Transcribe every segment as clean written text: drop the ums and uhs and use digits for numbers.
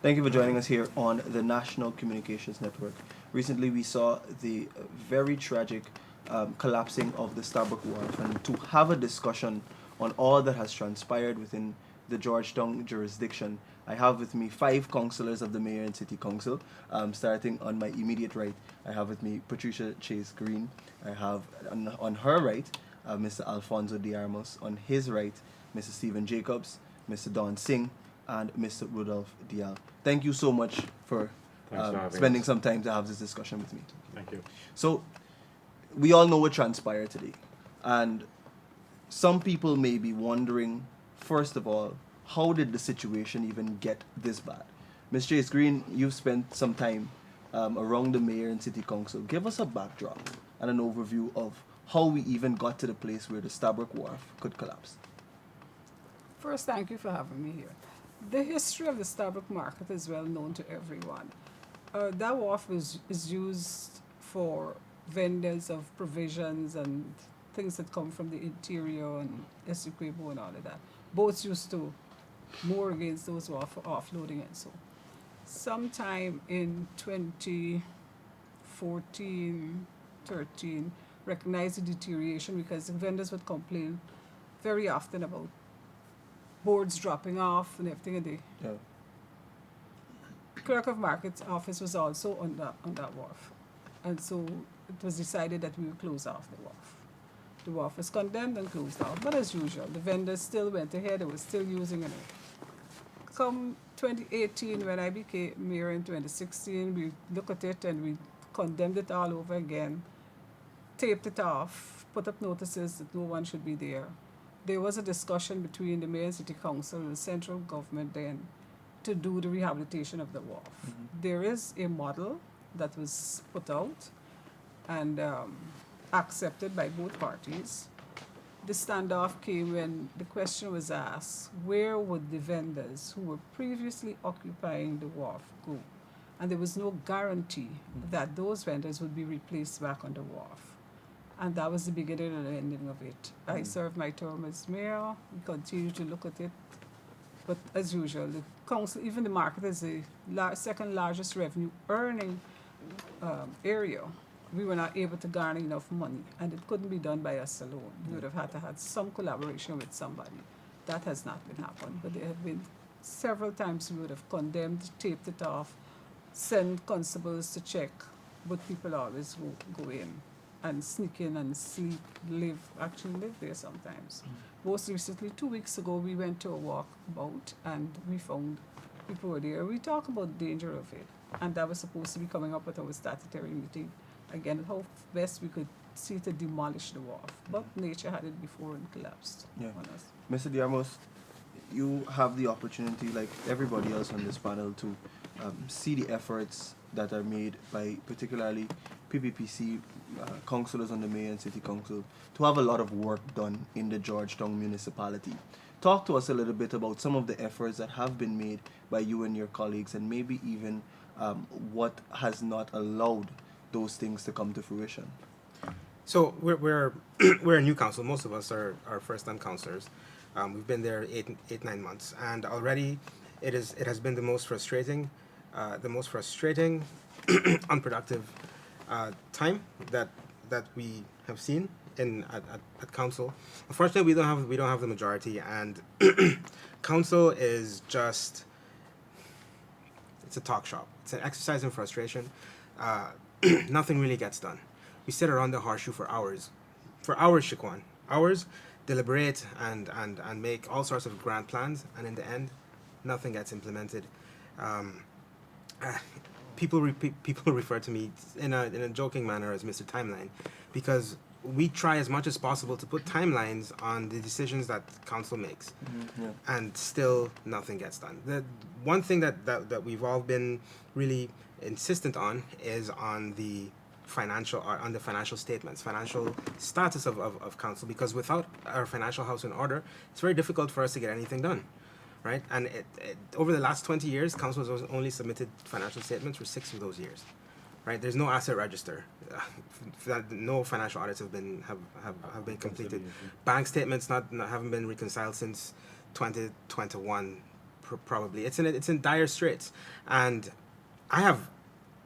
Thank you for joining us here on the National Communications Network. Recently, we saw the very tragic collapsing of the Stabroek wharf, and to have a discussion on all that has transpired within the Georgetown jurisdiction, I have with me 5 councillors of the Mayor and City Council. Starting on my immediate right, I have with me Patricia Chase Green. I have on her right, Mr. Alfonso Diarmos. On his right, Mr. Stephen Jacobs, Mr. Don Singh, and Mr. Rudolph Dial. Thank you so much for spending some time to have this discussion with me. Thank you. So, we all know what transpired today. And some people may be wondering, first of all, how did the situation even get this bad? Ms. Chase Green, you've spent some time around the Mayor and City Council. Give us a backdrop and an overview of how we even got to the place where the Stabroek Wharf could collapse. First, thank you for having me here. The history of the Stabroek Market is well known to everyone. That wharf is used for vendors of provisions and things that come from the interior and Essequibo and all of that. Boats used to moor against those wharf for offloading and so. Sometime in 2014, 13, recognized the deterioration because the vendors would complain very often about boards dropping off and everything. And the clerk of market's office was also on that wharf, and so it was decided that we would close off the wharf. The wharf was condemned and closed off, but as usual, the vendors still went ahead. They were still using it. Come 2018, when I became mayor in 2016, we looked at it and we condemned it all over again, taped it off, put up notices that no one should be there. There was a discussion between the Mayor and City Council and the central government then to do the rehabilitation of the wharf. Mm-hmm. There is a model that was put out and accepted by both parties. The standoff came when the question was asked, where would the vendors who were previously occupying the wharf go? And there was no guarantee that those vendors would be replaced back on the wharf. And that was the beginning and the ending of it. I served my term as mayor. We continue to look at it. But as usual, the council, even the market is the second largest revenue earning area. We were not able to garner enough money, and it couldn't be done by us alone. We would have had to have some collaboration with somebody. That has not been happened, but there have been several times we would have condemned, taped it off, sent constables to check, but people always go in and sneak in and sleep, actually live there sometimes. Most recently, 2 weeks ago, we went to a walkabout and we found people were there. We talked about the danger of it, and that was supposed to be coming up at our statutory meeting. Again, how best we could see to demolish the wharf, but nature had it before and collapsed on us. Mr. Diarmos, you have the opportunity, like everybody else on this panel, to see the efforts that are made by particularly PPPC councillors on the Mayor and City Council to have a lot of work done in the Georgetown municipality. Talk to us a little bit about some of the efforts that have been made by you and your colleagues, and maybe even what has not allowed those things to come to fruition. So we're we're a new council. Most of us are first-time councillors. We've been there 9 months, and already it has been the most frustrating, unproductive time that we have seen at council. Unfortunately, we don't have the majority, and council is just, it's a talk shop. It's an exercise in frustration. Nothing really gets done. We sit around the horseshoe for hours, Shaquan, hours, deliberate and make all sorts of grand plans, and in the end, nothing gets implemented. People refer to me in a joking manner as Mr. Timeline, because we try as much as possible to put timelines on the decisions that council makes, and still nothing gets done. The one thing that we've all been really insistent on is on the financial statements, financial status of council, because without our financial house in order, it's very difficult for us to get anything done. Right, and over the last 20 years, council has only submitted financial statements for 6 of those years. Right, there's no asset register. No financial audits have been completed. Bank statements haven't been reconciled since 2021, probably. It's in dire straits, and I have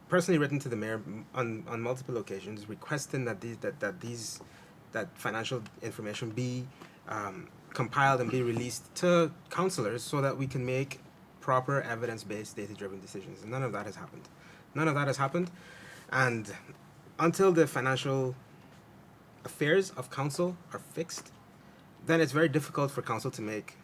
personally written to the mayor on multiple occasions requesting that financial information be compiled and be released to councillors so that we can make proper evidence-based, data-driven decisions. And none of that has happened. None of that has happened, and until the financial affairs of council are fixed, then it's very difficult for council to make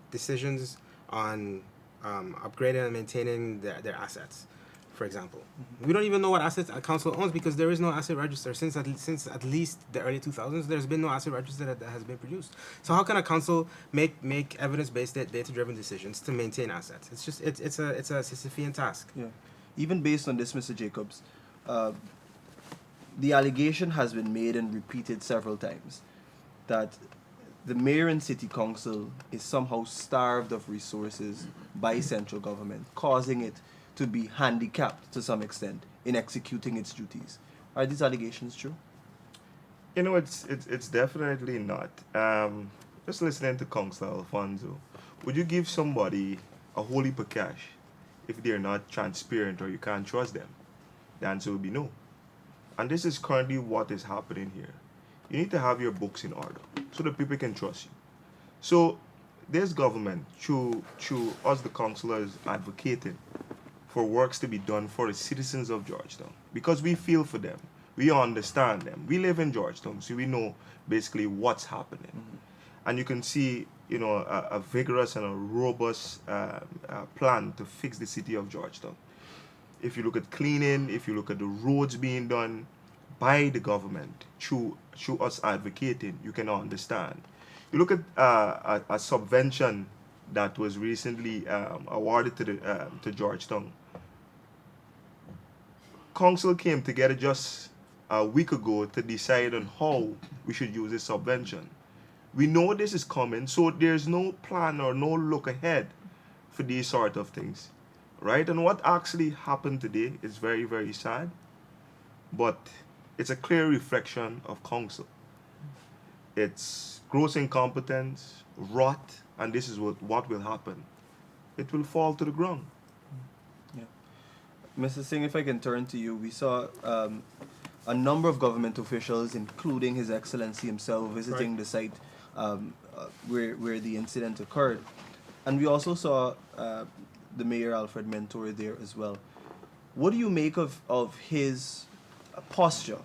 decisions on upgrading and maintaining their assets, for example. We don't even know what assets a council owns because there is no asset register. Since at least the early 2000s, there's been no asset register that has been produced. So how can a council make evidence-based, data-driven decisions to maintain assets? It's just it's a Sisyphean task. Yeah. Even based on this, Mr. Jacobs, the allegation has been made and repeated several times that the mayor and city council is somehow starved of resources by central government, causing it to be handicapped to some extent in executing its duties. Are these allegations true? You know, it's definitely not. Just listening to Councillor Alfonso, would you give somebody a whole heap of cash if they're not transparent or you can't trust them? The answer would be no. And this is currently what is happening here. You need to have your books in order so that people can trust you. So there's government through us, the councillors, advocating for works to be done for the citizens of Georgetown because we feel for them. We understand them. We live in Georgetown, so we know basically what's happening. And you can see, you know, a vigorous and a robust plan to fix the city of Georgetown. If you look at cleaning, if you look at the roads being done by the government through us advocating, you can understand. You look at a subvention that was recently awarded to Georgetown. Council came together just a week ago to decide on how we should use this subvention. We know this is coming, so there's no plan or no look ahead for these sort of things, right? And what actually happened today is very, very sad, but it's a clear reflection of council. It's gross incompetence, rot, and this is what will happen. It will fall to the ground. Yeah. Mr. Singh, if I can turn to you, we saw a number of government officials, including His Excellency himself, visiting the site where the incident occurred. And we also saw the Mayor Alfred Mentor there as well. What do you make of his posture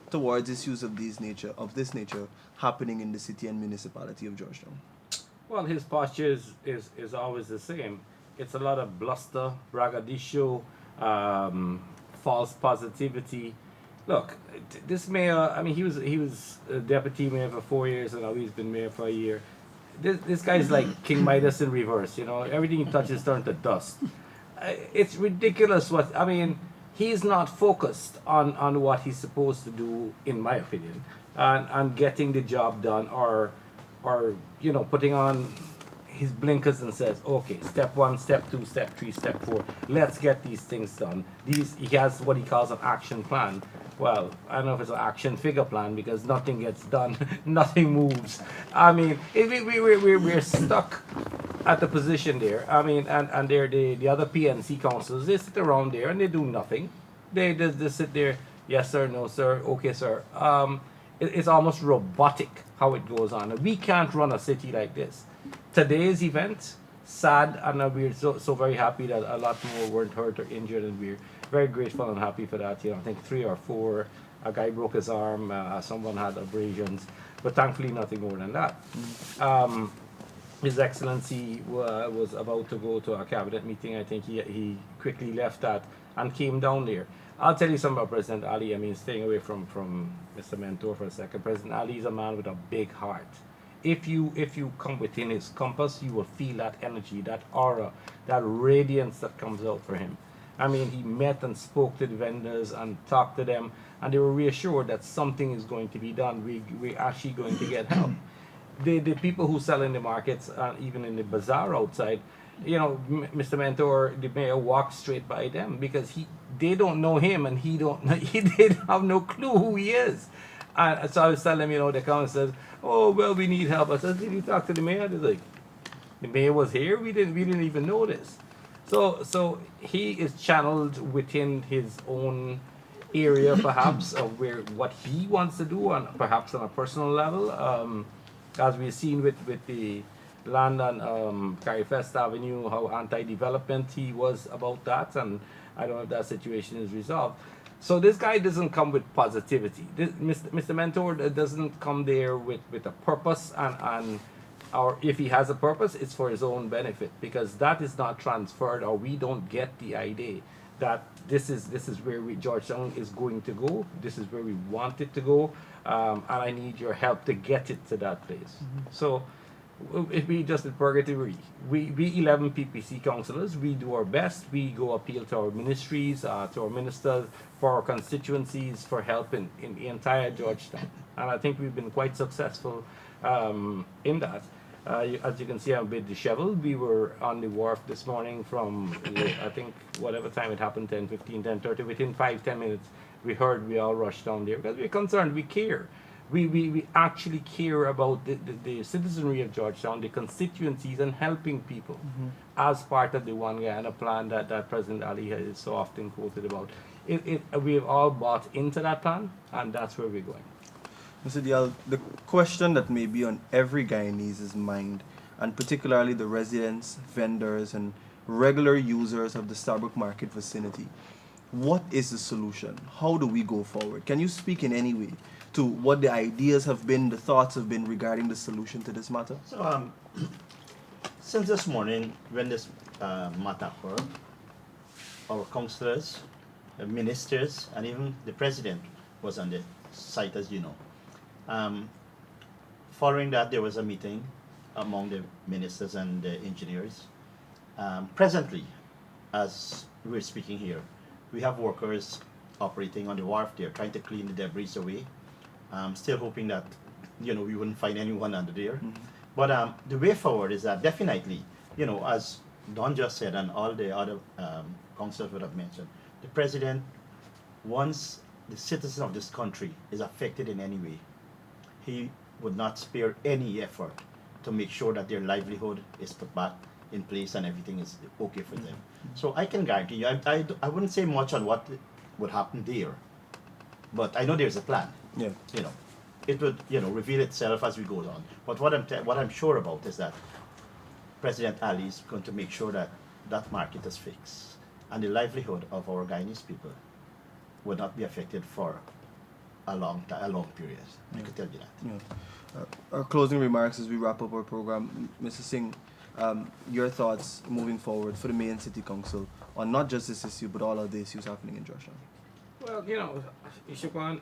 towards issues of this nature happening in the city and municipality of Georgetown? Well, his posture is always the same. It's a lot of bluster, braggadocio, false positivity. Look, this mayor, I mean, he was a deputy mayor for 4 years, and now he's been mayor for a year. This guy's like King Midas in reverse, you know. Everything he touches turns to dust. It's ridiculous he's not focused on what he's supposed to do, in my opinion, and getting the job done, or you know, putting on his blinkers and says, okay, step 1, step 2, step 3, step 4, let's get these things done. He has what he calls an action plan. Well, I don't know if it's an action figure plan because nothing gets done, nothing moves. I mean, we're stuck at the position there. I mean, and they're the other PNC councils, they sit around there and they do nothing. They just sit there, yes sir, no sir, okay sir. It's almost robotic how it goes on. We can't run a city like this. Today's event, sad, and we're so very happy that a lot more weren't hurt or injured, and we're very grateful and happy for that. You know, I think 3 or 4, a guy broke his arm, someone had abrasions, but thankfully nothing more than that. His Excellency was about to go to a cabinet meeting. I think he quickly left that and came down there. I'll tell you something about President Ali. I mean, staying away from Mr. Mentor for a second. President Ali is a man with a big heart. If you come within his compass, you will feel that energy, that aura, that radiance that comes out for him. I mean, he met and spoke to the vendors and talked to them, and they were reassured that something is going to be done. We're actually going to get help. The people who sell in the markets, even in the bazaar outside, you know, Mr. Mentor, the mayor, walks straight by them because they don't know him, and they don't have no clue who he is. And so I was telling them, you know, they come and says, oh, well, we need help. I said, did you talk to the mayor? They're like, The mayor was here. We didn't even know this. So he is channeled within his own area, perhaps, of where what he wants to do, and perhaps on a personal level, as we've seen with the land on Carifest Avenue, how anti-development he was about that, and I don't know if that situation is resolved. So this guy doesn't come with positivity. Mr. Mentor doesn't come there with a purpose, and or if he has a purpose, it's for his own benefit, because that is not transferred, or we don't get the idea that this is where Georgetown is going to go. This is where we want it to go, and I need your help to get it to that place. So if we just in purgatory, we 11 PPC councillors, we do our best. We go appeal to our ministries, to our ministers, for our constituencies, for help in the entire Georgetown, and I think we've been quite successful in that. As you can see, I'm a bit disheveled. We were on the wharf this morning from, I think, whatever time it happened, 10:15, 10:30. Within 5-10 minutes, we heard, we all rushed down there because we're concerned. We care. We actually care about the citizenry of Georgetown, the constituencies, and helping people as part of the One Guyana plan that President Ali is so often quoted about. We've all bought into that plan, and that's where we're going. Mr. Dial, the question that may be on every Guyanese's mind, and particularly the residents, vendors, and regular users of the Stabroek Market vicinity, what is the solution? How do we go forward? Can you speak in any way to what the ideas have been, the thoughts have been regarding the solution to this matter? So, since this morning, when this matter occurred, our councillors, ministers, and even the president was on the site, as you know. Following that, there was a meeting among the ministers and the engineers. Presently, as we're speaking here, we have workers operating on the wharf there, trying to clean the debris away. Still hoping that, we wouldn't find anyone under there. But the way forward is that definitely, as Don just said and all the other councillors would have mentioned, the president, once the citizen of this country is affected in any way, he would not spare any effort to make sure that their livelihood is put back in place and everything is okay for them. So I can guarantee you, I wouldn't say much on what would happen there, but I know there's a plan. Yeah. It would, reveal itself as we go on. But what I'm sure about is that President Ali is going to make sure that that market is fixed, and the livelihood of our Guyanese people would not be affected for a long period. I could tell you that. Yeah. Our closing remarks as we wrap up our program, Mr. Singh, your thoughts moving forward for the Mayor and City Council on not just this issue but all of the issues happening in Georgetown. Well, Ishaquan,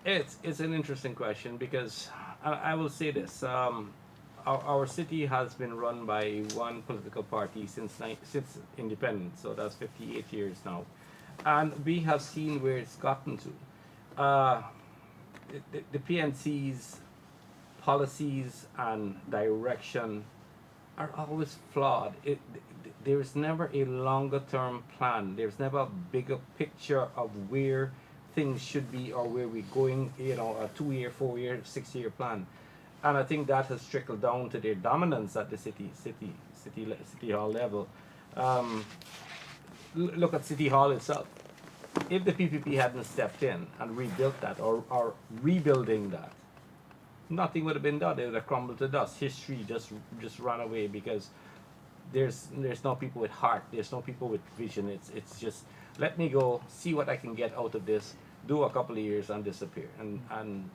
it's an interesting question, because I will say this. Our city has been run by one political party since independence, so that's 58 years now. And we have seen where it's gotten to. The PNC's policies and direction are always flawed. There's never a longer term plan. There's never a bigger picture of where things should be or where we're going, a 2-year, 4-year, 6-year plan. And I think that has trickled down to their dominance at the city hall level. Look at City Hall itself. If the PPP hadn't stepped in and rebuilt that or rebuilding that, nothing would have been done. It would have crumbled to dust. History just ran away, because there's no people with heart. There's no people with vision. It's just, let me go see what I can get out of this, do a couple of years and disappear. And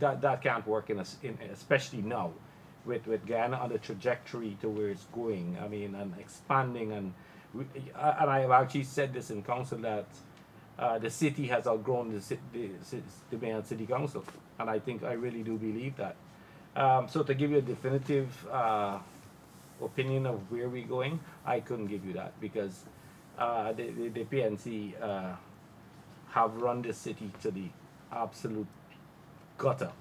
that can't work especially now with Guyana on the trajectory to where it's going. I mean, and expanding, and I have actually said this in council that the city has outgrown the Mayor and City Council, and I really do believe that. So to give you a definitive opinion of where we're going, I couldn't give you that, because the PNC have run this city to the absolute gutter,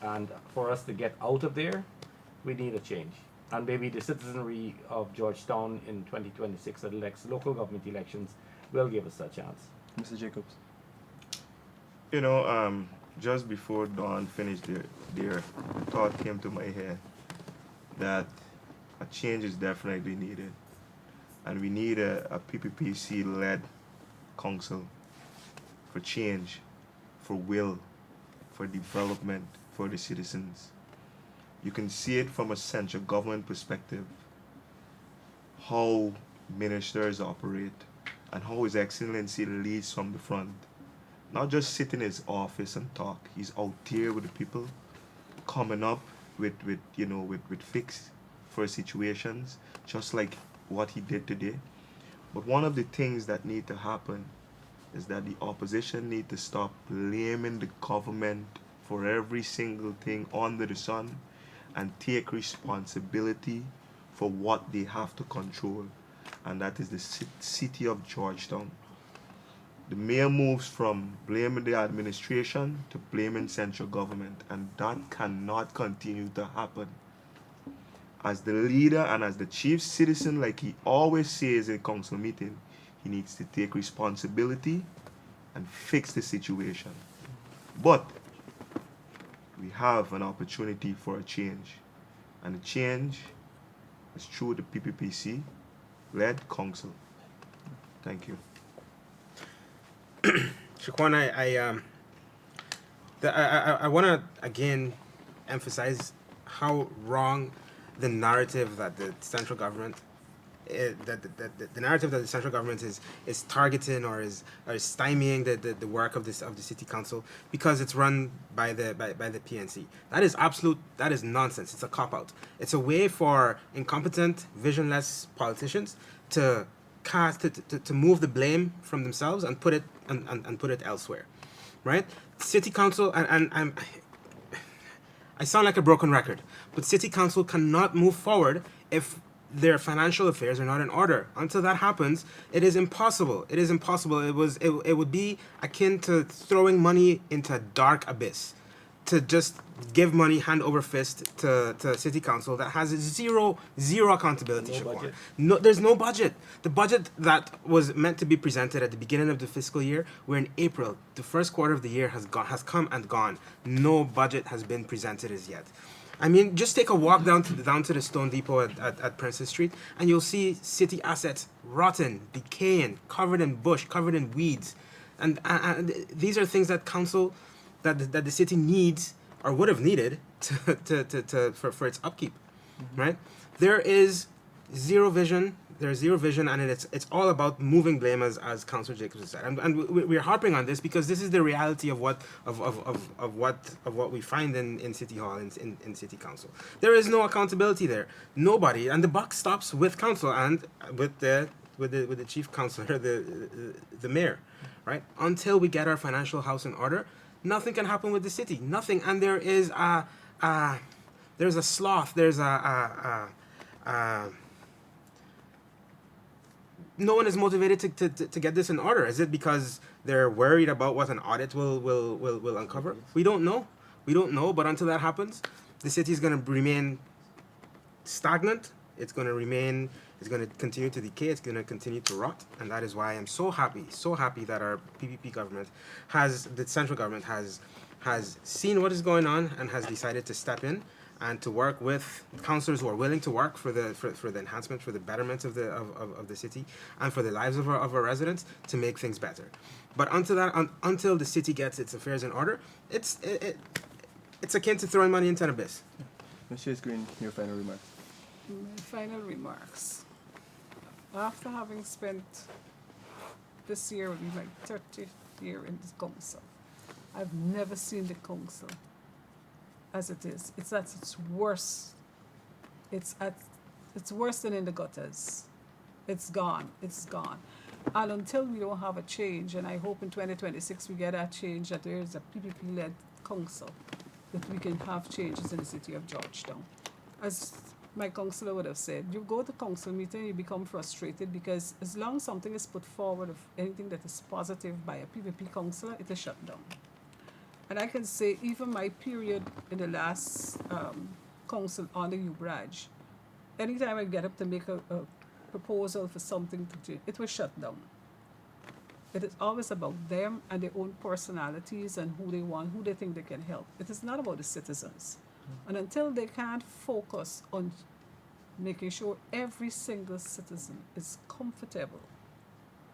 and for us to get out of there, we need a change. And maybe the citizenry of Georgetown in 2026 local government elections will give us a chance. Mr. Jacobs. Just before Dawn finished their thought came to my head. that a change is definitely needed. And we need a PPPC-led council for change, for will, for development for the citizens. You can see it from a central government perspective, how ministers operate and how His Excellency leads from the front. Not just sit in his office and talk. He's out there with the people, coming up with fix for situations, just like what he did today. But one of the things that need to happen is that the opposition need to stop blaming the government for every single thing under the sun and take responsibility for what they have to control, and that is the city of Georgetown. The mayor moves from blaming the administration to blaming central government, and that cannot continue to happen. As the leader and as the chief citizen, like he always says in council meeting, he needs to take responsibility and fix the situation. But we have an opportunity for a change, and the change is through the PPPC-led council. Thank you. Shaquan, I want to again emphasize how wrong the narrative that the central government, the narrative that the central government is targeting or is stymieing the work of the city council because it's run by the PNC. That is nonsense. It's a cop-out. It's a way for incompetent, visionless politicians to move the blame from themselves and put it elsewhere, right? City council and I sound like a broken record, but city council cannot move forward if their financial affairs are not in order. Until that happens, it is impossible. It is impossible. It would be akin to throwing money into a dark abyss, to just give money hand over fist to city council that has zero accountability. No budget. No, there's no budget. The budget that was meant to be presented at the beginning of the fiscal year, we're in April. The first quarter of the year has come and gone. No budget has been presented as yet. I mean, just take a walk down to the Stone Depot at Princess Street, and you'll see city assets rotten, decaying, covered in bush, covered in weeds, and these are things that council, that the city needs or would have needed for its upkeep, right? There is zero vision. There's zero vision, and it's all about moving blame, as Councillor Jacobs said, and we're harping on this because this is the reality of what we find in City Hall, in City Council. There is no accountability there. Nobody, and the buck stops with council and with the chief councillor, the mayor, right? Until we get our financial house in order, nothing can happen with the city. Nothing, and there is there's a sloth. There's no one is motivated to get this in order. Is it because they're worried about what an audit will uncover? We don't know. But until that happens, the city is going to remain stagnant. It's going to continue to decay. It's going to continue to rot. And that is why I'm so happy that our PPP government the central government has seen what is going on and has decided to step in and to work with councillors who are willing to work for the enhancement, for the betterment of the city, and for the lives of our residents, to make things better. But until the city gets its affairs in order, it's akin to throwing money into an abyss. Ms. Green, your final remarks. My final remarks. After having spent this year will be my 30th year in this council, I've never seen the council as it is. It's at its worst. It's worse than in the gutters. It's gone. And until we don't have a change, and I hope in 2026 we get that change, that there is a PPP-led council, that we can have changes in the city of Georgetown. As my councillor would have said, you go to council meeting, you become frustrated because as long as something is put forward of anything that is positive by a PPP councillor, it is shut down. And I can say even my period in the last council on the U-Bridge, anytime I get up to make a proposal for something to do, it was shut down. It is always about them and their own personalities and who they want, who they think they can help. It is not about the citizens. And until they can't focus on making sure every single citizen is comfortable.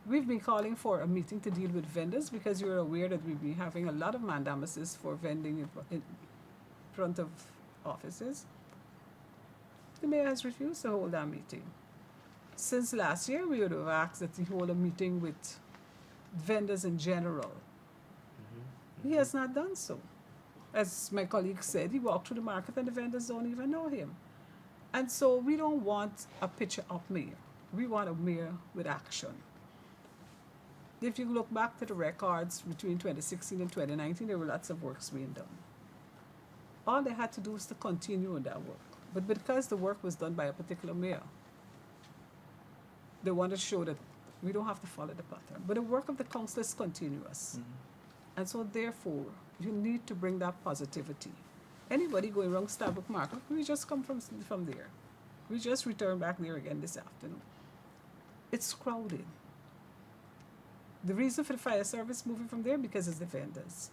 We've been calling for a meeting to deal with vendors because you're aware that we've been having a lot of mandamuses for vending in front of offices. The mayor has refused to hold that meeting. Since last year, we would have asked that he hold a meeting with vendors in general. He has not done so. As my colleague said, he walked through the market and the vendors don't even know him. And so we don't want a picture-up mayor. We want a mayor with action. If you look back to the records between 2016 and 2019, there were lots of works being done. All they had to do was to continue on that work. But because the work was done by a particular mayor, they want to show that we don't have to follow the pattern. But the work of the council is continuous. And so therefore, you need to bring that positivity. Anybody going around Stabroek Market, we just come from there. We just returned back there again this afternoon. It's crowded. The reason for the fire service moving from there, because it's the vendors.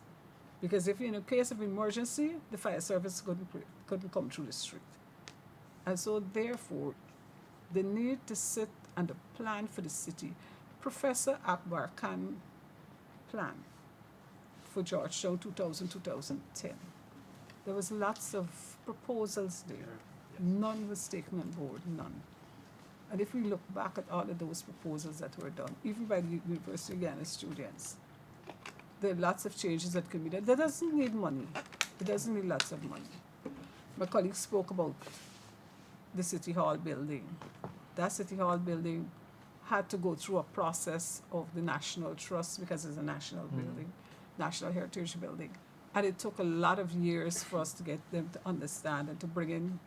Because if in a case of emergency, the fire service couldn't come through the street. And so therefore, the need to sit and the plan for the city. Professor Akbar can plan for Georgetown 2000-2010. There was lots of proposals there. None was taken on board, none. And if we look back at all of those proposals that were done, even by the University of Ghana students, there are lots of changes that can be done. That doesn't need money. It doesn't need lots of money. My colleague spoke about the City Hall building. That City Hall building had to go through a process of the National Trust because it's a national building, National Heritage Building. And it took a lot of years for us to get them to understand and to bring in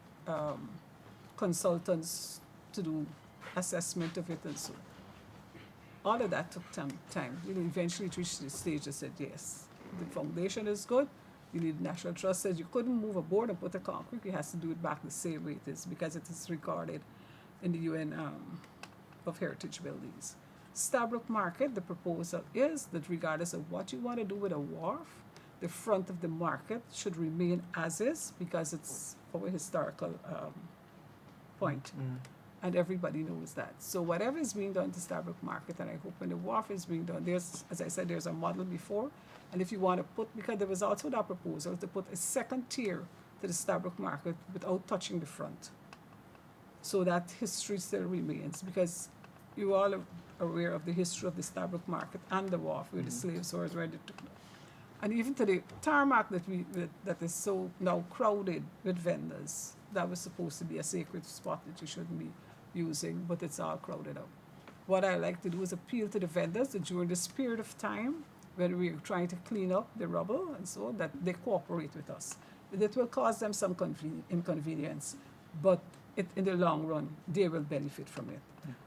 consultants to do assessment of it and so. All of that took time. Eventually it reached the stage that said, yes, the foundation is good. You need National Trust said you couldn't move a board and put a concrete. You has to do it back the same way it is because it is recorded in the UN of Heritage Buildings. Stabroek Market, the proposal is that regardless of what you want to do with a wharf, the front of the market should remain as is because it's our historical point. And everybody knows that. So whatever is being done to Stabroek Market, and I hope when the wharf is being done, there's, as I said, there's a model before. And if you want to put, because there was also that proposal to put a second tier to the Stabroek Market without touching the front. So that history still remains, because you all are aware of the history of the Stabroek Market and the wharf where the slaves were ready to. And even to the tarmac that is so now crowded with vendors, that was supposed to be a sacred spot that you shouldn't be using, but it's all crowded out. What I like to do is appeal to the vendors that during this period of time when we're trying to clean up the rubble and so that they cooperate with us. It will cause them some inconvenience, but in the long run, they will benefit from it.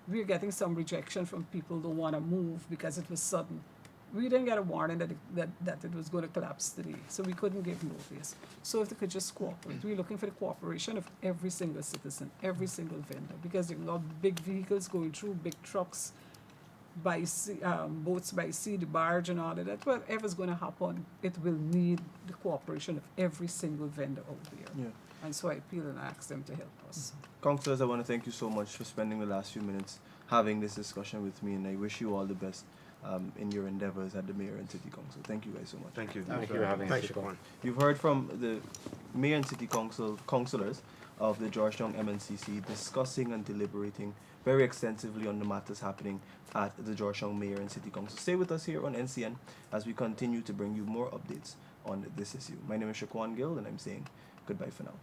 We're getting some rejection from people who don't want to move because it was sudden. We didn't get a warning that it was going to collapse today, so we couldn't give notice. So if they could just cooperate, we're looking for the cooperation of every single citizen, every single vendor, because there are a lot of big vehicles going through, big trucks, by sea, boats by sea, the barge and all of that. Whatever's going to happen, it will need the cooperation of every single vendor out there. Yeah. And so I appeal and ask them to help us. Councillors, I want to thank you so much for spending the last few minutes having this discussion with me, and I wish you all the best in your endeavors at the Mayor and City Council. Thank you guys so much. Thank you. Thank you for having us. You've heard from the Mayor and City Council councillors of the Georgetown MNCC discussing and deliberating very extensively on the matters happening at the Georgetown Mayor and City Council. Stay with us here on NCN as we continue to bring you more updates on this issue. My name is Shaquan Gill, and I'm saying goodbye for now.